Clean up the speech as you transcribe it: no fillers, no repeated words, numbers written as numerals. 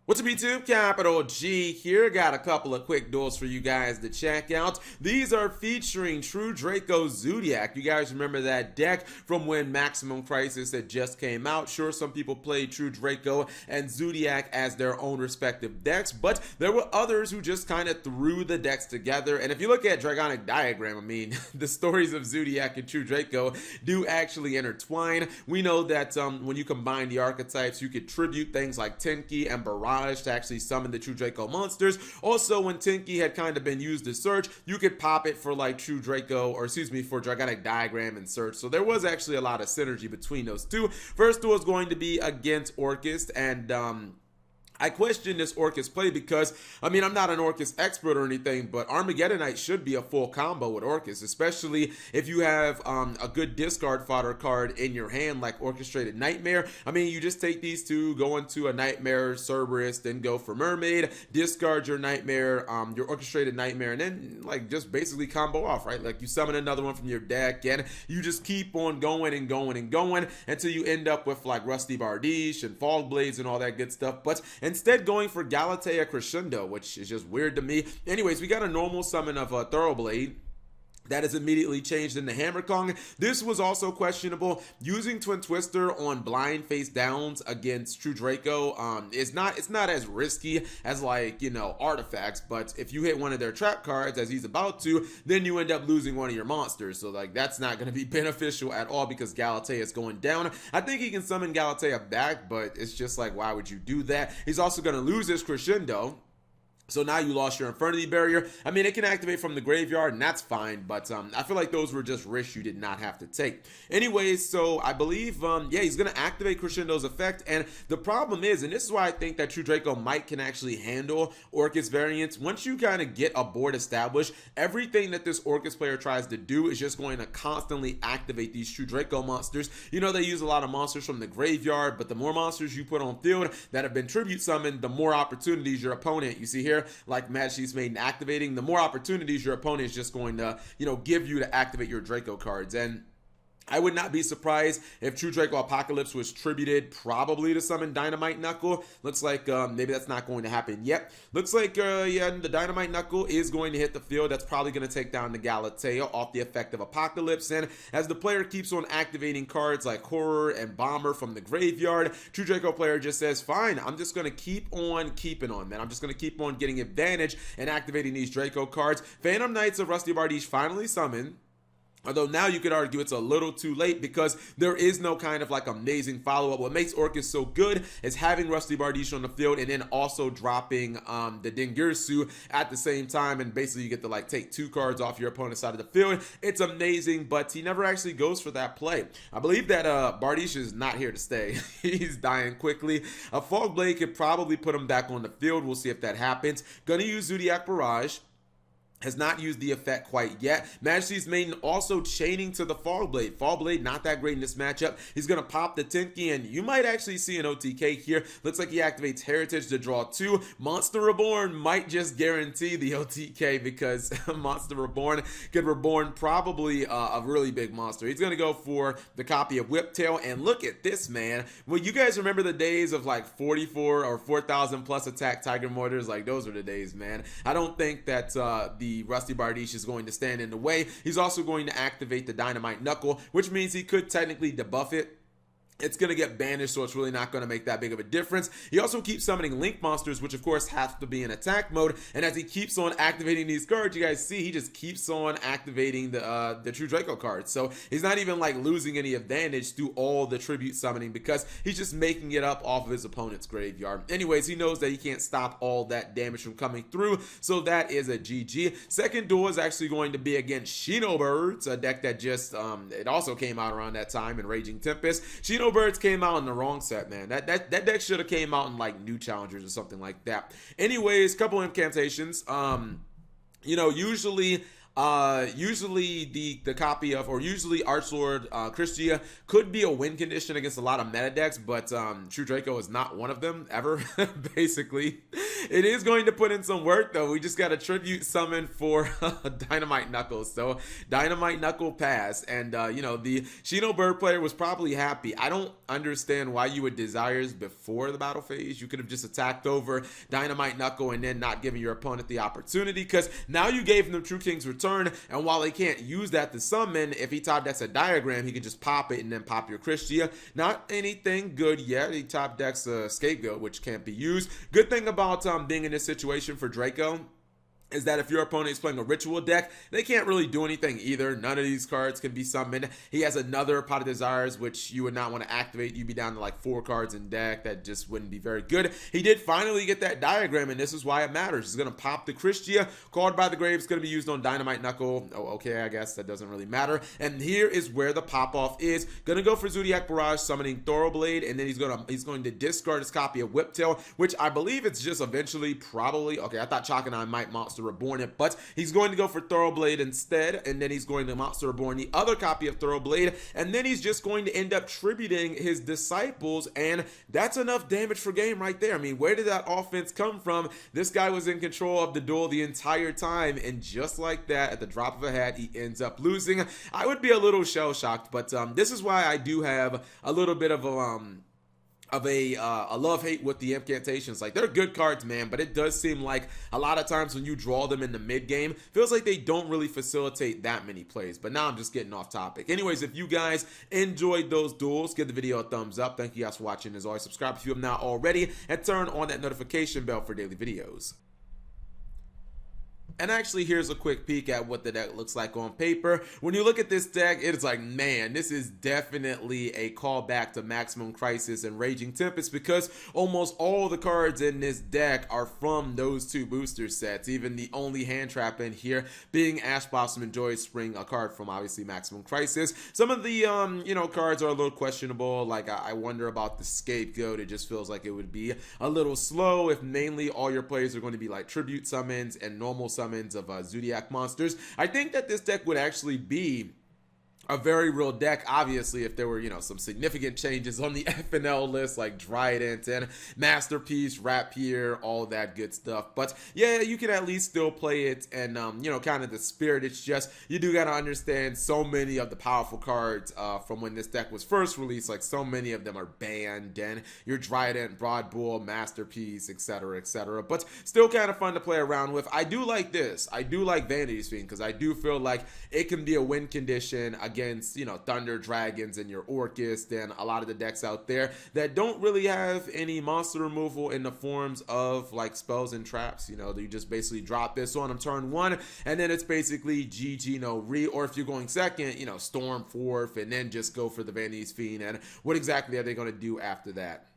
What's up YouTube? Capital G here. Got a couple of quick duels for you guys to check out. These are featuring True Draco Zoodiac. You guys remember that deck from when Maximum Crisis had just came out. Sure, some people played True Draco and Zoodiac as their own respective decks, but there were others who just kind of threw the decks together. And if you look at Dragonic Diagram, I mean, the stories of Zoodiac and True Draco do actually intertwine. We know that when you combine the archetypes, you could tribute things like Tenki and Barrage to actually summon the True Draco monsters. Also, when Tenki had kind of been used to search, you could pop it for like True Draco, or excuse me, for Dragonic Diagram and search. So there was actually a lot of synergy between those two. First duel is going to be against Orcust, and I question this Orcust play because, I mean, I'm not an Orcust expert or anything, but Armageddonite should be a full combo with Orcust, especially if you have a good discard fodder card in your hand like Orchestrated Nightmare. I mean, you just take these two, go into a Nightmare, Cerberus, then go for Mermaid, discard your Nightmare, your Orchestrated Nightmare, and then, like, just basically combo off, right? Like, you summon another one from your deck, and you just keep on going and going and going until you end up with, like, Rusty Bardiche and Fog Blades and all that good stuff. But instead going for Galatea Crescendo, which is just weird to me. Anyways, we got a normal summon of Thoroughblade that is immediately changed into Hammer Kong. This was also questionable. Using Twin Twister on blind face downs against True Draco it's not as risky as, like, you know, artifacts, but if you hit one of their trap cards as he's about to, then you end up losing one of your monsters. So, like, that's not going to be beneficial at all because Galatea is going down. I think he can summon Galatea back, but it's just like, why would you do that? He's also going to lose his Crescendo. So now you lost your Infernity Barrier. I mean, it can activate from the graveyard, and that's fine, but I feel like those were just risks you did not have to take. Anyways, so I believe, yeah, he's going to activate Crescendo's effect, and the problem is, and this is why I think that True Draco can actually handle Orcust variants. Once you kind of get a board established, everything that this Orcust player tries to do is just going to constantly activate these True Draco monsters. You know, they use a lot of monsters from the graveyard, but the more monsters you put on field that have been tribute summoned, the more opportunities your opponent, you see here, like Majesty's Maiden activating, the more opportunities your opponent is just going to, you know, give you to activate your Draco cards. And I would not be surprised if True Draco Apocalypse was tributed probably to summon Dynamite Knuckle. Looks like maybe that's not going to happen yet. Looks like, yeah, the Dynamite Knuckle is going to hit the field. That's probably going to take down the Galatea off the effect of Apocalypse. And as the player keeps on activating cards like Horror and Bomber from the graveyard, True Draco player just says, fine, I'm just going to keep on keeping on, man. I'm just going to keep on getting advantage and activating these Draco cards. Phantom Knights of Rusty Bardiche finally summoned. Although now you could argue it's a little too late because there is no kind of like amazing follow-up. What makes Orcust so good is having Rusty Bardiche on the field and then also dropping the Dingirsu at the same time, and basically you get to like take two cards off your opponent's side of the field. It's amazing, but he never actually goes for that play. I believe that Bardiche is not here to stay. He's dying quickly. A Fog Blade could probably put him back on the field. We'll see if that happens. Gonna use Zoodiac Barrage. Has not used the effect quite yet. Majesty's Maiden also chaining to the Fog Blade. Fog Blade not that great in this matchup. He's going to pop the Tenki, and you might actually see an OTK here. Looks like he activates Heritage to draw two. Monster Reborn might just guarantee the OTK because Monster Reborn could reborn probably a really big monster. He's going to go for the copy of Whiptail, and look at this, man. Well, you guys remember the days of like 44 or 4,000 plus attack Tiger Mortars? Like, those were the days, man. I don't think that the Rusty Bardiche is going to stand in the way. He's also going to activate the Dynamite Knuckle, which means he could technically debuff it. It's going to get banished, so it's really not going to make that big of a difference. He also keeps summoning Link monsters, which of course have to be in attack mode. And as he keeps on activating these cards, you guys see he just keeps on activating the True Draco cards. So he's not even like losing any advantage through all the tribute summoning because he's just making it up off of his opponent's graveyard. Anyways, he knows that he can't stop all that damage from coming through, so that is a GG. Second duel is actually going to be against Birds, a deck that just it also came out around that time in Raging Tempest. Birds came out in the wrong set, man. That deck should have came out in like New Challengers or something like that. Anyways, couple incantations. You know, usually the copy of, or usually Archlord Christia could be a win condition against a lot of meta decks, but True Draco is not one of them ever, basically. It is going to put in some work, though. We just got a tribute summon for Dynamite Knuckles. So Dynamite Knuckle pass. And, the Shino Bird player was probably happy. I don't understand why you would desires before the battle phase. You could have just attacked over Dynamite Knuckle and then not giving your opponent the opportunity, because now you gave him True King's Return, and while they can't use that to summon, if he top decks a Diagram, he can just pop it and then pop your Christia. Not anything good yet. He top decks a Scapegoat, which can't be used. Good thing about being in this situation for Draco is that if your opponent is playing a ritual deck, they can't really do anything either. None of these cards can be summoned. He has another Pot of Desires, which you would not want to activate. You'd be down to like 4 cards in deck. That just wouldn't be very good. He did finally get that Diagram, and this is why it matters. He's going to pop the Christia. Called by the Grave is going to be used on Dynamite Knuckle. Oh, okay, I guess that doesn't really matter. And here is where the pop-off is. Going to go for Zoodiac Barrage, summoning Thoroughblade, and then he's going to discard his copy of Whiptail, which I believe it's just eventually probably... Okay, I thought Chalk and I might Monster Reborn it, but he's going to go for Thoroughblade instead, and then he's going to Monster Reborn the other copy of Thoroughblade, and then he's just going to end up tributing his Disciples, and that's enough damage for game right there. I mean, where did that offense come from? This guy was in control of the duel the entire time, and just like that, at the drop of a hat, he ends up losing. I would be a little shell-shocked, but this is why I do have a little bit of a love-hate with the incantations. Like, they're good cards, man, but it does seem like a lot of times when you draw them in the mid-game, feels like they don't really facilitate that many plays. But now I'm just getting off topic. Anyways, if you guys enjoyed those duels, give the video a thumbs up. Thank you guys for watching. As always, subscribe if you have not already, and turn on that notification bell for daily videos. And actually, here's a quick peek at what the deck looks like on paper. When you look at this deck, it's like, man, this is definitely a callback to Maximum Crisis and Raging Tempest, because almost all the cards in this deck are from those 2 booster sets. Even the only hand trap in here being Ash Blossom and Joy Spring, a card from obviously Maximum Crisis. Some of the cards are a little questionable. Like, I wonder about the Scapegoat. It just feels like it would be a little slow if mainly all your plays are going to be like tribute summons and normal summons of Zoodiac monsters. I think that this deck would actually be a very real deck, obviously, if there were, some significant changes on the FNL list, like Trident and Masterpiece, Rapier, all that good stuff. But yeah, you can at least still play it, and kind of the spirit. It's just, you do gotta understand so many of the powerful cards from when this deck was first released, like so many of them are banned, and your Trident, Broad Bull, Masterpiece, etc., etc. But still kind of fun to play around with. I do like this. I do like Vanity's Fiend, because I do feel like it can be a win condition against, Thunder Dragons and your Orcust and a lot of the decks out there that don't really have any monster removal in the forms of like spells and traps. You just basically drop this on them turn 1, and then it's basically GG, no re. Or if you're going second, Storm 4th, and then just go for the Vanity's Fiend. And what exactly are they going to do after that?